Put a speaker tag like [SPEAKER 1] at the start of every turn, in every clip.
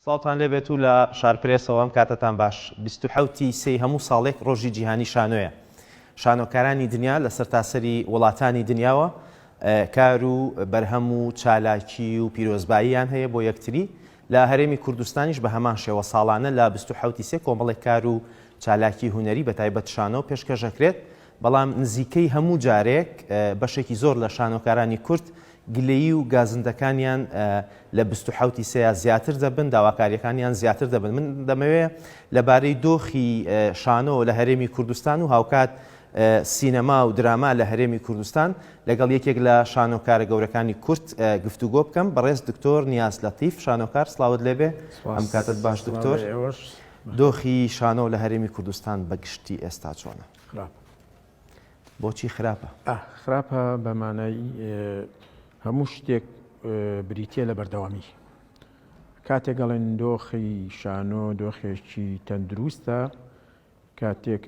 [SPEAKER 1] ساڵتان لێبێت و لە شارپرێسەوەم کاتتان باش 27 سەی هەموو ساڵێک ڕۆژی جیهانی شانۆیە. شانۆکارانی دنیا لە سەرتاسەری وڵاتانی دنیاوە کار و بەرهەم و چالاکی و پیرۆزباییان هەیە بۆ یەکتری. لە هەرێمی کوردستانیش بە هەمان شێوە ساڵانە لە 27 سێ کۆمەڵێک کار و چالاکی هونەری بە تایبەت شانۆ پێشکەشەکرێت. بەڵام نزیکەی هەموو جارێک بەشێکی زۆر لە شانۆکارانی کورد گلەیی و گازندەکانیان لە 27 سەیە زیاتر دەبن، داواکاریەکانیان زیاتر دەبن. من دەمەوێت لەبارەی دۆخی شانۆ لە هەرێمی کوردستان و هاوکات سینەما و دراما لە هەرێمی کوردستان لەگەڵ یەکێک لە شانۆکارە گەورەکانی کورد گفتوگۆ بکەم. بەڕێز دکتۆر نیاز لەتیف، شانۆکار، سڵاوت لێبێ. ئەم کاتت باش دکتۆر. دۆخی شانۆ لە هەرێمی کوردستان بەگشتی ئێستا چۆنە؟ بۆچی خراپە؟
[SPEAKER 2] خراپە بەمانای هەموو شتێک بریتە لە بەردەوامی. کاتێک گەڵێن دۆخی شانۆ دۆخێکی تەندروستە، کاتێک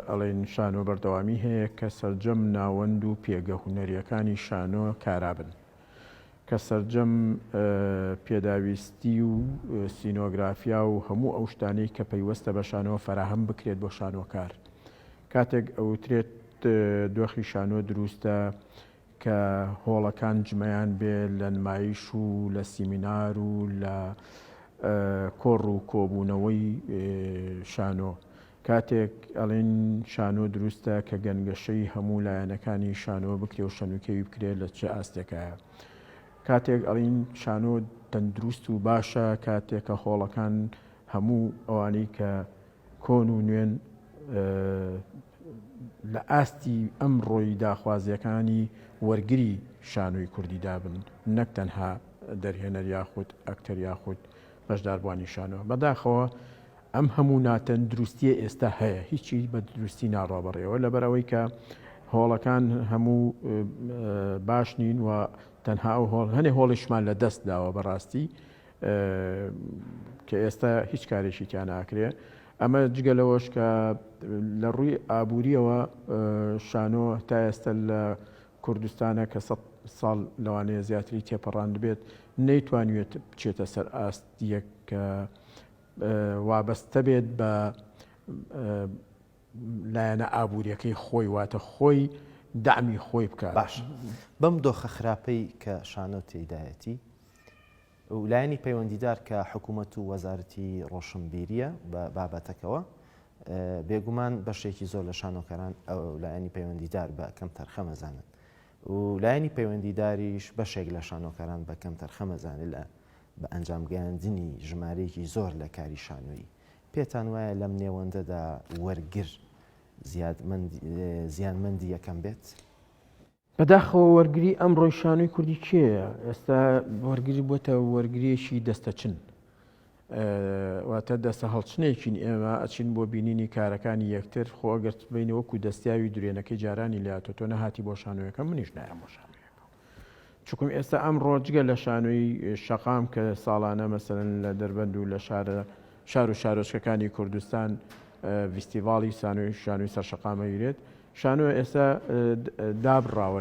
[SPEAKER 2] ئەڵێن شانۆ بەردەوامی هەیە کە سەرجەم ناوەند و پێگە هونەریەکانی شانۆ کارابن، کە سەرجەم پێداویستی و سینۆگرافیا و هەموو ئەو شتانەی کە پەیوەستە بە شانۆ فەراهەم بکرێت بۆ شانۆکار. کاتێک ئەوترێت دۆخی شانۆ دروستە کە هۆڵەکان جمەیان بێ لە نمایش و لە سیمینار و لە کۆڕ و کۆبوونەوەی شانۆ. کاتێک ئەڵێن شانۆ دروستە کە گەنگەشەی هەموو لایەنەکانی شانۆ بکرێ و شەنوکەوی بکرێت لە چه ئاستێکایە. کاتێک ئەڵین شانۆ تەندروست و باشە، کاتێکە هۆڵەکان هەموو ئەوانەی کە کۆن و نوێن لە ئاستی ئەم ڕۆی داخوازیەکانی وەرگری شانۆی کوردی دابن، نەک تەنها دەرهێنەر یاخود ئەکتەر یاخود بەشداربوانی شانۆ. بەداخەوە ئەم هەموو ناتەندروستیە ئێستا هەیە، هیچی بە دروستی ناڕابەڕێەوە لەبەرەوەی کە هۆڵەکان هەموو باش نین و تەنها ئەو هەنێ هۆڵیشمان لە دەست داوە بەڕاستی کە ئێستا هیچ کارێکی تیان ناکرێ. ئەمە جگەلەوەش کە لە ڕووی ئابووریەوە شانۆ تا ئێستا لە کوردستانە کە 100 ساڵ لەوانەیە زیاتری تێپەڕان بێت نەیتوانوێت بچێتە سەر ئاستیەک کە وابەستە بێت بە لایەنە ئابووریەکەی خۆی، واتە خۆی دامی خۆی بکات.
[SPEAKER 1] باش بەم دۆخە خراپەی کە شانۆ تێدایەتی و لایەنی پەیوەندیدار کە حکوومەت و وەزارەتی ڕۆشنبیریە بە بابەتەکەوە بێگومان بەشێکی زۆر لە شانۆکاران ئەو لایەنی پەیوەندیدار بە کەم تەرخەمەزانن و لایەنی پەیوەندیداریش بەشێک لە شانۆکاران بە کەم تەرخەمەزانن لە بە ئەنجامگەیاندنی ژمارەیەکی زۆر لە کاری شانۆیی. پێتان وایە لەم نێوەندەدا وەرگر زیانمەندی یەکەم بێت؟
[SPEAKER 2] بەداخەوە وەرگری ئەم ڕۆی شانۆی کوردی کێیە؟ ئێستا وەرگری بۆتە وەرگریەکی دەستەچن، واتە دەستە هەڵچنێکین. ئێمە ئەچین بۆ بینینی کارەکانی یەکتر، خۆ ئەگەر بینی وەکو دەستیاوی دوێنەکەی جارانی لاتۆ تۆ نەهاتی بۆ شانۆیەکەم، منیش نایەم بۆ شانۆیەکە. چونکە ئێستا ئەم ڕۆژگە لە شانۆی شەقام کە ساڵانە مەسەرەن لە دەربەند و لە شار و شارۆچکەکانی کوردستان فیستیڤاڵی شانۆی سەرشەقامەگیرێت، شانۆ ئێستا دابڕاوە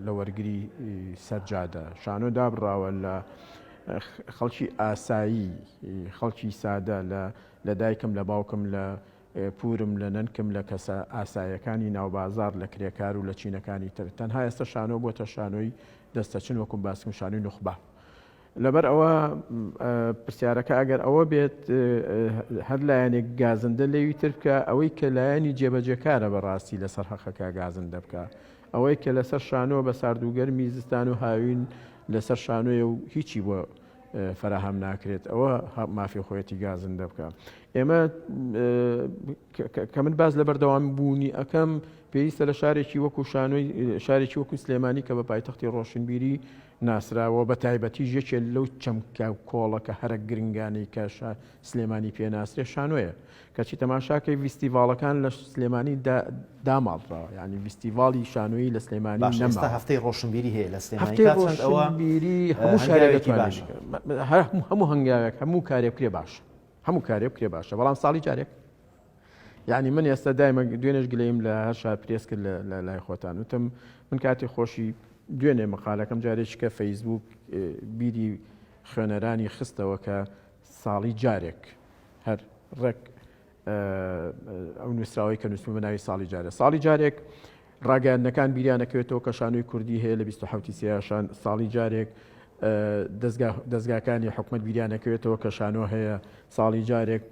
[SPEAKER 2] لە وەرگری سەرجادە. شانۆ دابڕاوە لە خەڵکی ئاسایی، خەڵکی سادە، لە دایکم لە باوکم، لە پورم، لە نەنکم، لە کەسە ئاسایەکانی ناوبازار، لە کرێکار و لە چینەکانی تر. تەنها ئێستا شانۆ بۆتە شانۆی دەستەچن وەکوم باسم شانۆی نوخبە. لەبەر ئەوە پرسیارەکە ئەگەر ئەوە بێت هەر لایەنێک گازندە لێوی تر بکە، ئەوەی کە لایەنی جێبەجێکارە بەڕاستی لەسەر حەقەکە گازندە بکە، ئەوەی کە لەسەر شانۆ بە ساردوگەرمی زستان و هاوین لەسەر شانۆیە و هیچی بۆ فەراهەم ناکرێت، ئەوە مافی خۆیەتی گازندە بکە. ئێمە کە من باز لە بەردەوام بوونی ئەەکەم، پێویستە لە شارێکی وەکو شانۆی شارێکی وەکو سلێمانی کە بە پایتەختی ڕۆشنبیری ناسراوە، بە تایبەتی یەکێ لەو چەمکە کۆڵەکە هەرە گرنگانەی کە سلێمانی پێناسرێ شانۆیە. کەچی تەماشاکەی فیستیڤاڵەکان لە سلێمانی داماڵڕاوە، یعنی فیستیڤاڵی شانۆیی لە سلێمانی نەما.
[SPEAKER 1] هەفتەی ڕۆشنبیری هەیە لە سلێمانی،
[SPEAKER 2] هەموو شارێک باش، هەموو هەنگاوێک هەموو کارێک کرێ باش، هەموو کارێک کرێ باشە، بەڵام ساڵی جارێک. یعنی من ئێستا دایمە دوێنێش گلەیم لە هەر شار پرێس کرد لە لای خۆتان، وتم من کاتی خۆشی دوێنێ مەقالەکەم جارێکی کە فەیسبوک بیری خوێنەرانی خستەوە کە ساڵی جارێک هەر ڕێک ئەو نووسراوی کە نووسمە ناوی ساڵی جارێک ساڵی جارێک ڕاگەاندنەکان بیریانەکەوێتەوە کە شانۆی کوردی هەیە لە 27 سیاشان ساڵی جارێک دەستگاکانی حکومت بیریانەکەوێتەوە کە شانۆ هەیە ساڵی جارێک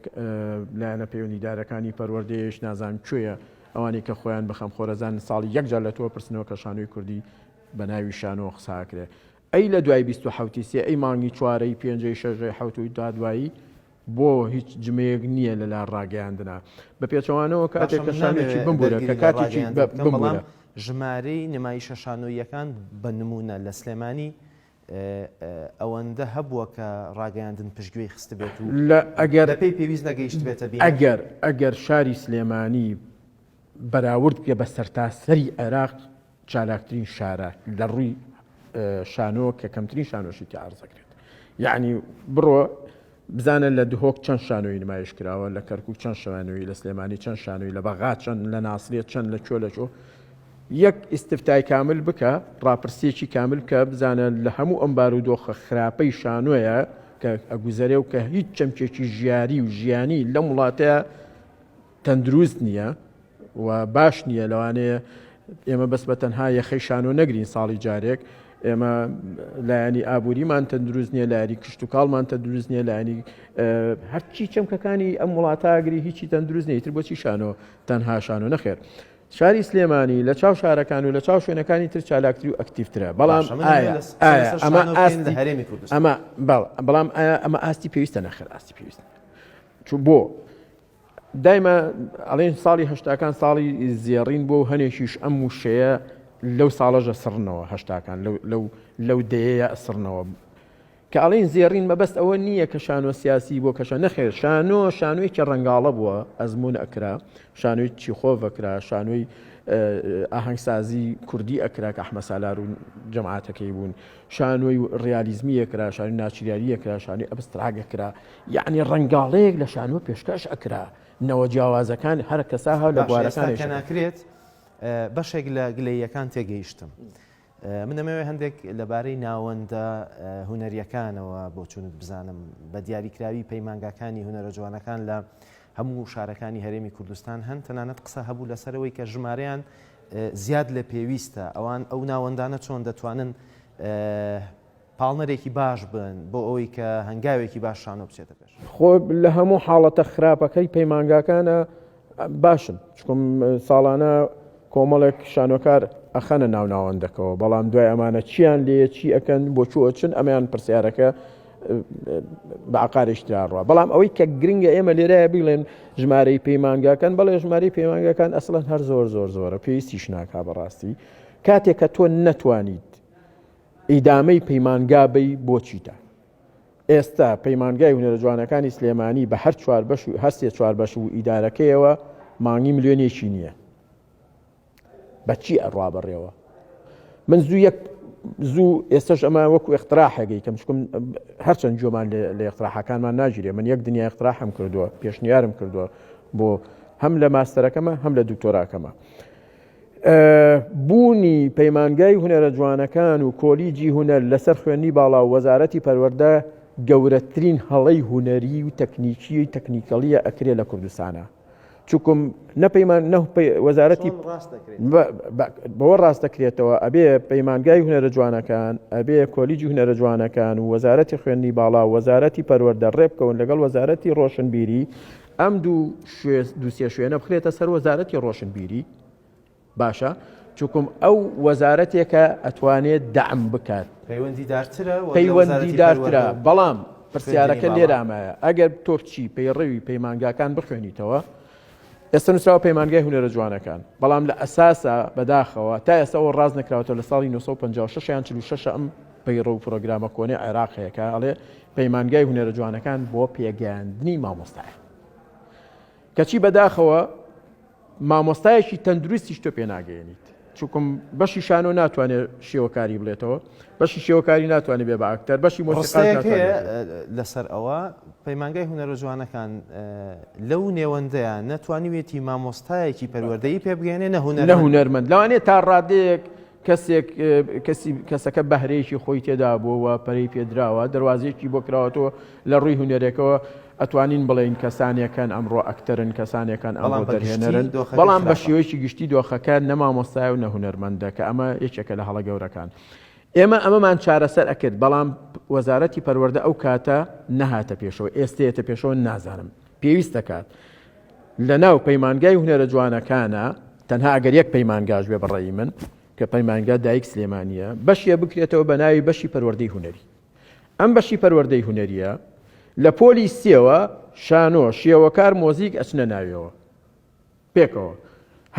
[SPEAKER 2] لایەنە پەیوەندیدارەکانی پەروەردەیەش نازان کوێیە ئەوانی کە خۆیان بەخەم خۆرەزان ساڵی یەکجار لە تۆ پرسنەوە کە شانۆی کوردی بە ناوی شانۆ قساکرێ ئەی لە دوای 27 سێ ئەی مانگی چوارەی پێنجەی شەژەی حوتوی دادوایی بۆ هیچ جمەیەک نییە لەلا ڕاگەیاندنا بە پێچەوانەوە کاتێک کە شانێکی بمبورە کە کاتێکی بمبورە
[SPEAKER 1] ژمارەی نمایشە شانۆیەکان بە نمونە لە سلێمانی ئەوەندە هەبووە کە ڕاگەیاندن پشتگوێی خست بێت و
[SPEAKER 2] ئەگەر
[SPEAKER 1] پێی پێویست نەگەیشت بێتە بین
[SPEAKER 2] ئەگەر شاری سلێمانی بەراورد بێ بە سەرتاسەری عێراق چالاکترین شارە لە ڕووی شانۆ کە کەمترین شانۆشی عرضەکرێت یعنی بڕۆ بزانە لە دهۆک چەند شانۆی نمایش کراوە لە کەرکووک چەند شانۆی لە سلێمانی چەند شانۆی لە بەغا چەند لە ناسرێت چەند لە چۆ لە چۆ یەک ئیستفتای کامل بکە ڕاپرسێکی کامل کە بزانە لە هەموو ئەم بارودۆخە خراپەی شانۆیە کە ئەگوزەرێ و کە هیچ چەمکێکی ژیاری و ژیانی لەم وڵاتەیە تەندروست نییە و باش نییە لەوانەیە ئێمە بەس بە تەنها یەخەی شانۆ نەگرین ساڵی جارێک ئێمە لایانی ئابووریمان تەندروست نییە لایانی کشت و کاڵمان تەندروست نییە لایانی هەرچی چەمکەکانی ئەم وڵاتاگری هیچی تەندروست نیە تر بۆچی شانۆ تەنها شانۆ نەخێر شاری سلێمانی لە چاو شارەکان و لە چاو شوێنەکانی تر چالاکتری و ئەکتیفترە بەڵام ئەمە ئاستی پێویستە نەخێر ئاستی پێویستە چون بۆ دایمە ئەڵێن ساڵی هەشتاکان ساڵی زێڕین بۆ هەنێکیش ئەم وشەیە لەو ساڵەژە سڕنەوە هەشتاکان لەو دەیەیە ئەسڕنەوە کە ئەڵێن زێڕین مەبەست ئەوە نییە کە شانۆ سیاسی بۆ کەشە نەخێر شانۆیکی ڕەنگاڵە بووە ئەزمون ئەکرا شانۆی چیخۆڤ ئەکرا شانۆی ئاهەنگسازی کوردی ئەکرا کە ئەحمەد سالار و جەماعەتەکەی بوون شانۆی ڕیالیزمی ئەکرا شانۆی ناچیریایی ئەکرا شانۆی ئەبستراگ ئەکرا یعنی ڕەنگاڵەیەک لە شانۆ پێشکەش ئەکرا نەوە جیاوازەکان هەر کەسا هەو لە بوارەکان
[SPEAKER 1] ناکرێت بەشێک لە گلەیەکان تێگەیشتم من دەمەوێت هەندێک لەبارەی ناوەندە هونەریەکانەوە بۆ چونت بزانم بە دیاریکراوی پەیمانگاکانی هونەرە جوانەکان لە هەموو شارەکانی هەرێمی کوردستان هەن تەنانەت قسە هەبوو لەسەرەوەی کە ژمارەیان زیاد لە پێویستە ئەوان ئەو ناوەندانە چۆن دەتوانن پاڵنەرێکی باش بن بۆ ئەوەی کە هەنگاوێکی باش شانۆ بچێتە پێش
[SPEAKER 2] خۆ لە هەموو حاڵەتە خراپەکەی پەیمانگاکانە باشن چکم ساڵانە کۆمەڵێک شانۆکار ئەخەنە ناوناوەندەکەەوە بەڵام دوای ئەمانە چیان لێ چی ئەەکەن بۆ چۆچن ئەمەیان پرسیارەکە بە عقارێشتراڕوە بەڵام ئەوەی کە گرنگە ئێمە لێرەیە بڵێن ژمارەی پەیمانگاکان بەڵێ ژمارەی پەیمانگاکان ئەسڵەن هەر زۆرە پێویستیش ناکا بەڕاستی کاتێک کە تۆ نەتوانیت ئیدامەی پەیمانگا بی بۆ چیتە ئێستا پەیمانگای هونەرە جوانەکانی سلێمانی بە هەر هەر چوار بەش و ئیدارەکەیەوە مانگی ملیۆنێکی نییە بەچی ئەڕوا بەڕێوە من زوو ئێستش ئەمە وەکو اختراحەکەی کەم چکم هەرچەند جۆمان لە اختراحەکانمان ناگیرێ من یەک دنیا اختراحم کردووە پێشنیارم کردووە بۆ هەم لە ماستەرەکەمە هەم لە دکتۆراکەمە بوونی پەیمانگای هونەرە جوانەکان و کۆلیجی هونەر لەسەر خوێنی باڵا و وەزارەتی پەروەردە گەورەترین هەڵەی هونەری و تەکنیکەڵیە ئەکرێ لە کوردستانە چکم نەپەیمان وەزارەتی بەوە ڕاست دەکرێتەوە ئەبێ پەیمانگای هونەرە جوانەکان ئەبێ کۆلیجی هونەرە جوانەکان و وەزارەتی خوێنی باڵا و وەزارەتی پەروەردە ڕێبکەون لەگەڵ وەزارەتی ڕۆشنبیری ئەم دووسێ شوێنە بخرێتە سەر وەزارەتی ڕۆشنبیری باشە چکم ئەو وەزارەتێکە ئەتوانێت دەعم بکات پەیوەندی دارترە بەڵام پرسیارەکە لێرامایە ئەگەر تۆ بچی پەیڕەوی پەیمانگاکان بخوێنیتەوە ئێستا نووسراوە پەیمانگای هونەرە جوانەکان بەڵام لە ئەساسە بەداخەوە تا ئێستاەوە ڕاز نەکراوەتەوە لە ساڵی 1956 یان 46 ئەم پەیڕە و پرۆگرامە کۆنی عێراقەیەکە ئەڵێ پەیمانگای هونەرە جوانەکان بۆ پێگەیاندنی مامۆستایە کەچی بەداخەوە مامۆستایەکی تەندروستیش تۆ پێ ناگەیەنیت چونکم بەشی شانۆ ناتوانێت شێوەکاری بڵێتەوە بەشی شێوەکاری ناتوانێت بێ بە ئاکتەر بەشی مۆسیقا
[SPEAKER 1] لەسەر ئەوە پەیمانگای هونەرە جوانەکان لەو نێوەندەیە نەتوانیوێتی مامۆستایەکی پەروەردەیی پێ بگەێنێ نە هونەرمەند
[SPEAKER 2] لەوانێت تا ڕادەیەک کە کەسەکە بەهرەیەکی خۆی تێدا بووەوە پەرەی پێدراوە دەواازێکی بۆ کراوەتەوە لە ڕووی هوەرێکەوە ئەتوانین بڵێن کەسانێکان ئەمڕۆ ئەکتەرن کەسانێکان ئەمڕۆ دەرهێنەرن بەڵام بە شێوەیەکی گشتی دۆخەکان نەمامۆستای و نەهونەرمەندە کە ئەمە یەکێکە لە هەڵە گەورەکان ئێمە ئەمەمان چارەسەر ئەکرد بەڵام وەزارەتی پەروەردە ئەو کاتە نەهاتە پێشەوە ئێستێتە پێشەوە نازانم پێویست دەکات لە ناو پەیمانگای هونەرە جوانەکانە تەنها ئەگەر یەک پەیمانگاژ بێ بەڕێی من کە پەیمانگا دایک سلێمانیە بەشیە بکرێتەوە بە ناوی بەشی پەروەردەی هونەری ئەم بەشی پەروەردەی هونەریە لە پۆلی سێوە شانۆ شێوەکار مۆزیک ئەچنە ناویەوە پێکەوە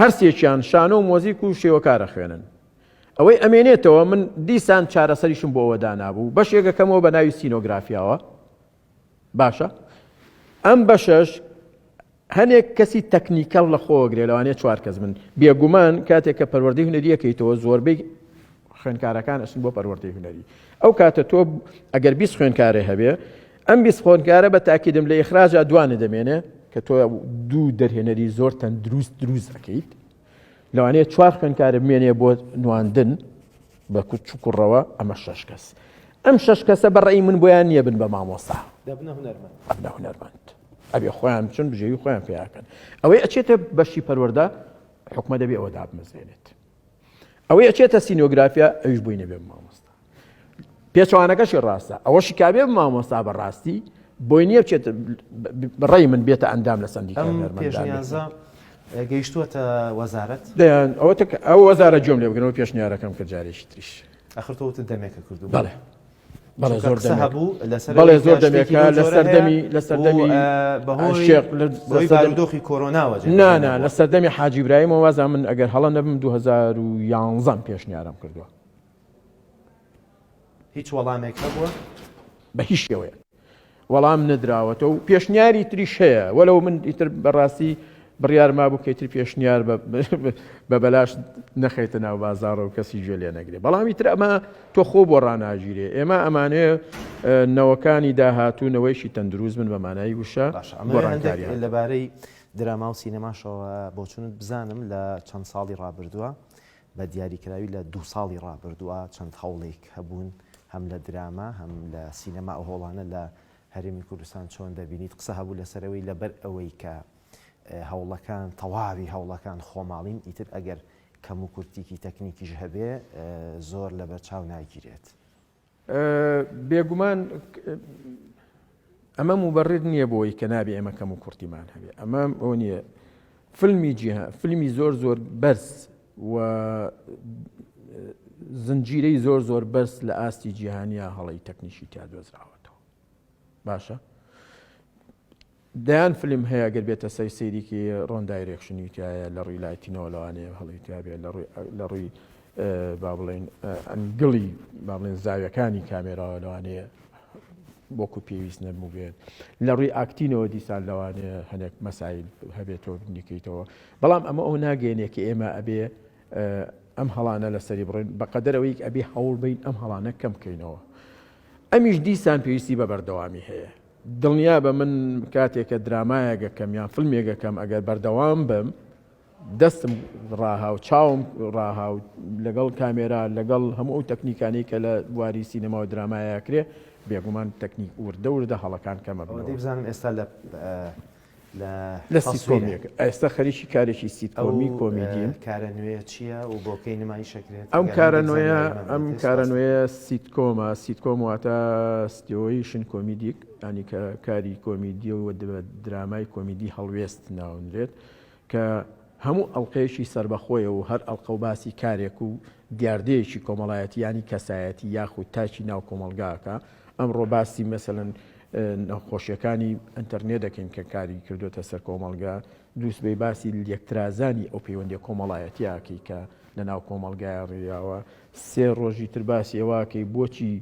[SPEAKER 2] هەرسێکیان شانۆ و مۆزیک و شێوەکارە خوێنن ئەوەی ئەمێنێتەوە من دیسان چارەسەریشم بۆ ئەوە دانابوو بەشێکەکەمەوە بە ناوی سینۆگرافیاوە باشە ئەم بەشەش هەنێک کەسی تەکنیکەڵ لە خۆگرێ لەوانەیە 4 کەس من بێگومان کاتێک کە پەروەردەی هونەریەکەیتەوە زۆربەی خوێندکارەکان ئەچن بۆ پەروەردەی هونەری ئەو کاتە تۆ ئەگەر 20 خوێندکارێ هەبێ ئەم 20 خوێندکارە بە تاکیدم لە ئیخراجا دوانە دەمێنێ کە تۆ دوو دەرهێنەری زۆر تەندروست دروست ئەەکەیت لەوانەیە 4 خوێندکارە بمێنێ بۆ نواندن بە کوچ و کوڕەوە ئەمە 6 کەس ئەم 6 کەسە بەڕێی من بۆیان نییە بن بە مامۆستا
[SPEAKER 1] دەبنە
[SPEAKER 2] هونەرمەند ئەبێ خۆیان بچن بژێوی خۆیان پێیاکەن ئەوەی ئەچێتە بەشی پەروەردە حکومە دەبێ ئەوە دابمەزێنێت ئەوەی ئەچێتە سینۆگرافیا ئەویش بووی نەبێ مامۆستا پێچوانەکەشی ڕاستە ئەوەشی کابێ مامۆستا بەڕاستی بۆی نییە بچێت بڕێی من بێتە ئەندام لە سندیکان
[SPEAKER 1] پێشنیازە گەیشتووەتە وەزارەت
[SPEAKER 2] دەیان ئەو وەزارە جۆم لێ بگەنەوە پێشنیارەکەم کە جارێکی تریش
[SPEAKER 1] ئەخرتەوەتە دەمێکە کردو
[SPEAKER 2] بەڵێ زۆر بەڵێ زۆر دەمێکە لە سەردەمی
[SPEAKER 1] بارودۆخی کۆرۆناوە
[SPEAKER 2] نانا لە سەردەمی حاجی برایمەوە وازە من ئەگەر هەڵە نەبم 2011 پێشنیارم کردووە
[SPEAKER 1] هیچ وەڵامێک هەبووە
[SPEAKER 2] بە هیچ شێوەیە وەڵام نەدراوەتەوە و پێشنیاری تریش هەیە وەلەو من ئیتر بەڕاستی بڕیار مابوو کەیتر پێشنیار بە بەلاش نەخەیتە ناو بازاڕە و کەسی گوێ لێ نەگرێ بەڵامی تر ئەمە تۆ خۆ بۆ ڕاناژیرێ ئێمە ئەمانەیە نەوەکانی داهاتوونەوەیشی تەندروست من بەمانایی وشە
[SPEAKER 1] لەبارەی دراما و سینەماشەوە بۆچونت بزانم لە چەند ساڵی ڕابردووە بە دیاریکراوی لە 2 ساڵی ڕابردووە چەند هەوڵێک هەبوون هەم لە دراما هەم لە سینەما ئەو هۆڵانە لە هەرێمی کوردستان چۆن دەبینیت قسە هەبوو لەسەرەوەی لەبەر ئەوەی کە هەوڵەکان تەواوی هەوڵەکان خۆماڵین ئیتر ئەگەر کەم و کورتێکی تەکنیکیش هەبێ زۆر لەبەر چاو ناگیرێت
[SPEAKER 2] بێگومان ئەمە موبەڕێت نییە بۆی کە نابێ ئێمە کەم و کورتیمان هەبێ ئەمە ئەو نییە فیلمی زۆر بەرز و زنجیرەی زۆر بەرز لە ئاستی جیهانیا هەڵی تەکنیشی تا دۆزراوەتەوە باشە دەیان فلم هەیە گەر بێتە سەیریکی ڕۆن دایرێکشنی تایە لە ڕووی لایتینەوە لەوانەیە هەڵی تابێت لە ڕووی با بڵێن ئەنگڵی با بڵێن زاویەکانی کامێراوە لەوانەیە بۆکو پێویست نەبوو بێت لە ڕووی ئاکتینەوە دیسان لەوانەیە هەنێک مەسایل هەبێتەوە بنیکەیتەوە بەڵام ئەمە ئەو ناگەێنێ کە ئێمە ئەبێ ئەم هەڵانە لەسەری بڕێن بەقەدەرەوەی ئەبێ هەوڵ بین ئەم هەڵانە کەم بکەینەوە ئەمیش دیسان پێویستی بە بەردەوامی هەیە دڵنیا بە من کاتێکە درامایەگەکەم یان فیلمێگەکەم ئەگەر بەردەوام بم دەستم ڕاهاو چاوم ڕاهاو لەگەڵ کامێرا لەگەڵ هەموو ئەو تەکنیکانی کە لە بواری سینەما و درامایەکرێ بێگومان تەکنیک وردە هەڵەکان کەمە
[SPEAKER 1] بزانم ئێستا
[SPEAKER 2] لە سیتکۆمیەکە ئێستا خەریکی کارێکی سیتکۆمی کۆمیدیم
[SPEAKER 1] کارە نوێ چییە و بۆکەی نمایی شەکرێت
[SPEAKER 2] ئەم کارە نوێیە سیتکۆم واتە ستیۆیشن کۆمیدیک ینی کە کاری کۆمیدی و درامای کۆمیدی هەڵوێست ناونرێت کە هەموو ئەڵلقەیەکی سربەخۆیە و هەر ئەڵلقە و باسی کارێک و دیاردەیەکی کۆمەڵایەتی ینی کەسایەتی یاخود تاچی ناو کۆمەلگاکە ئەمڕۆ باسی مەسەلەن نەخۆشیەکانی ئەتەرنێت دەکەین کە کاری کردوتە سەر کۆمەلگا دووسبەی باسی یەکترازانی ئەو پەیوەندی کۆمەڵایەتیاکەی کە لە ناو کۆمەلگای ڕێیاوە 3 ڕۆژی تر باسی ئەوواکەی بۆچی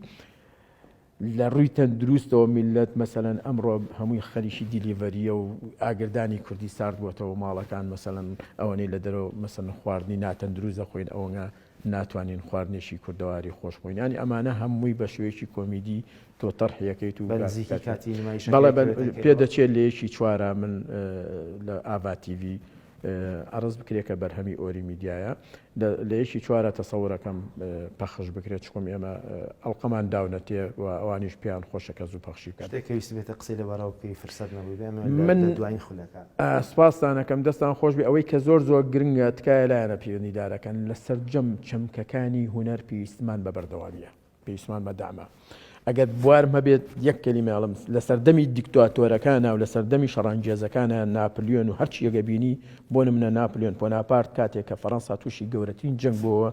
[SPEAKER 2] لە ڕووی تەندروستەوە میلەت مەسەلەن ئەمڕۆ هەمووی خەریکی دیلیڤەریە و ئاگردانی کوردی سارد بووەتەوە ماڵەکان مەسەلەن ئەوەنەی لە دەرەوە مەسەلەن خواردنی ناتەندروستە خۆین ئەوەنە ناتوانین خواردنێکی کوردەواری خۆشخۆینانی ئەمانە هەمووی بە شێوەیەکی کۆمیدی تۆ تەرحیەکەیت و بەڵێ پێ دەچێت لەیەکی چوارە من لە ئاوا تیڤی عرض بکرێت کە بەرهەمی ئۆری میدیایە لە یەکی چوارە تەسەوڕەکەم پەخش بکرێت چکۆم ئێمە ئەڵقەمان داونەتێ و ئەوانیش پیان خۆشەکە زوو پەخشی بکات.
[SPEAKER 1] شتێکەویست بێتە قسەی لە بەراوکەی فرسەت نەبوو
[SPEAKER 2] من
[SPEAKER 1] دوای خولەکە
[SPEAKER 2] سپاسدانەکەم دەستان خۆش بێ ئەوەی کە زۆر گرنگە تکایە لایەنە پەیوەندیدارەکەن لە سەررجەم چەمکەکانی هوەر پێویستمان بە بەردەوامیە پێویستمان بەدامە. ئەگەر بوارم هەبێت یەک کەلیمەڵم لە سەردەمی دیکتاتۆرەکانە و لە سەردەمی شەڕانگێزەکانە ناپلیۆن و هەرچی یەگەبینی بۆ نمونە ناپلیۆن بۆناپارت کاتێک کە فەڕەنسا تووشی گەورەترین جەنگ بووە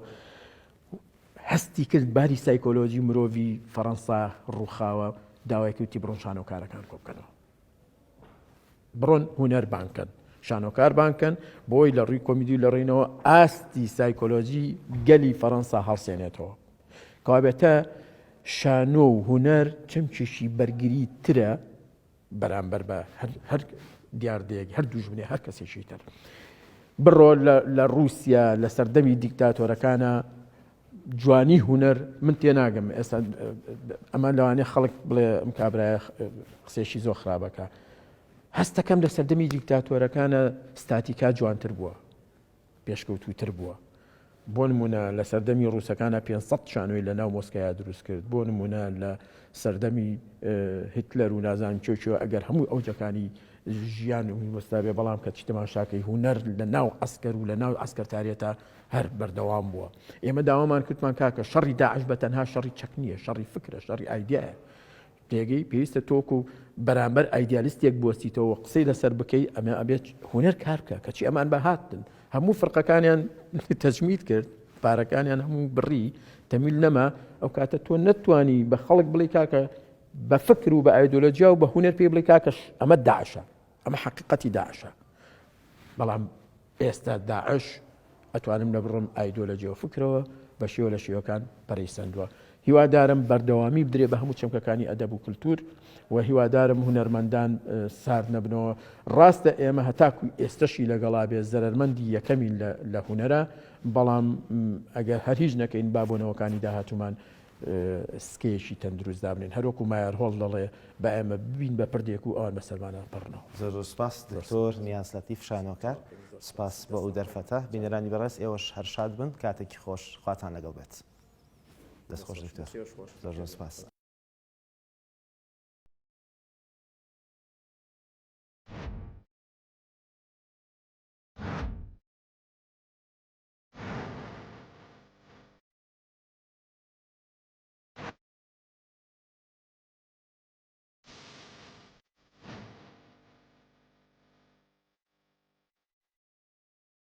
[SPEAKER 2] هەستی کرد باری سایکۆلۆژی مرۆڤی فەڕەنسا ڕووخاوە داوای کەوتی بڕۆن شانۆکارەکان کۆبکەنەوە بڕۆن هوەر بانکەن شانۆکار بانکەن بۆی لە ڕووی کۆمیدی لە ڕێنەوە ئاستی سایکۆلۆژی گەلی فەڕەنسا هەڵسێنێتەوە کابێتە شانۆ و هوەر چەمکێشی بەرگری ترە بەرامبەر بە هەر دیاردەیەک هەر دوژمنێ هەر کەسێکی تر بڕۆ لە رووسیا لە سەردەمی دیکتاتۆرەکانە جوانی هوەر من تێناگەم ئێستا ئەمە لەوانەیە خەڵک بڵێ ئەم کابرایە قسێکی زۆر خراپەکە هەستەکەم لە سەردەمی دیکتاتۆرەکانە ستاتیکا جوانتر بووە پێشکەوتووتر بووە بۆ نمونە لە سەردەمی ڕووسەکانە 500 شانۆی لە ناو مۆسکۆیا دروست کرد بۆ نمونە لە سەردەمی هیتلەر و نازانم چۆچەوە ئەگەر هەموو ئەوجەکانی ژیان و وەستابێ بەڵام کە چیتەمان شاکەی هوەر لە ناو ئەسکەر و لە ناو ئەسکەرتارێتە هەر بەردەوام بووە ئێمە داوامان کردمان کاکە شەڕی داعش بە تەنها شەڕی چەک نییە شەڕی فکرە شەڕی ئایدیایە تێگەی پێویستە تۆک و بەرامبەر ئایدیالیستێک بۆستیتەوە قسەی لەسەر بکەی ئەمە ئەبێت هوەر کار بکە کەچی ئەمان بە هاتن هەموو فڕقەکانیان تەجمید کرد پارەکانیان هەموو بڕی تەمیل نەما ئەو کاتە تۆ نەتوانی بە خەڵک بڵێ کاکە بە فکر و بە ئایدۆلۆژیا و بە هوەر پێ بڵێ کاکەش ئەمە داعشە ئەمە حەقیقەتی داعشە بەڵام ئێستا داعش ئەتوانم لە بڕم ئایدۆلۆژیە و فکرەوە بە شێوە لە شێوەکان پەرەیسەندووە هیوادارم بەردەوامی بدرێ بە هەموو چەمکەکانی ئەدەب و کولتور و هیوادارم هوەرمەندان سارد نەبنەوە ڕاستە ئێمە هەتاکو ئێستەشی لەگەڵا بێ زەرمەندی یەکەمی لە هوەرە بەڵام ئەگەر هەر هیچ نەکەین بابوونەوەکانی داهاتومان سکەیەکی تەندروستدا بنین هەروەکو مایار هۆڵ دەڵێ بە ئێمە ببین بە پردێک و ئەوان بەسەرمانە پڕنەوە
[SPEAKER 1] زۆر سپاس دکتۆر نیازلەتیف شانۆکار سپاس بۆ ئەو دەرفەتە بینەرانی بەڕێز ئێوەش هەر شاد بن کاتێکی خۆش خواتان لەگەڵ بێت دەست خۆش دکتۆر زۆر سپاس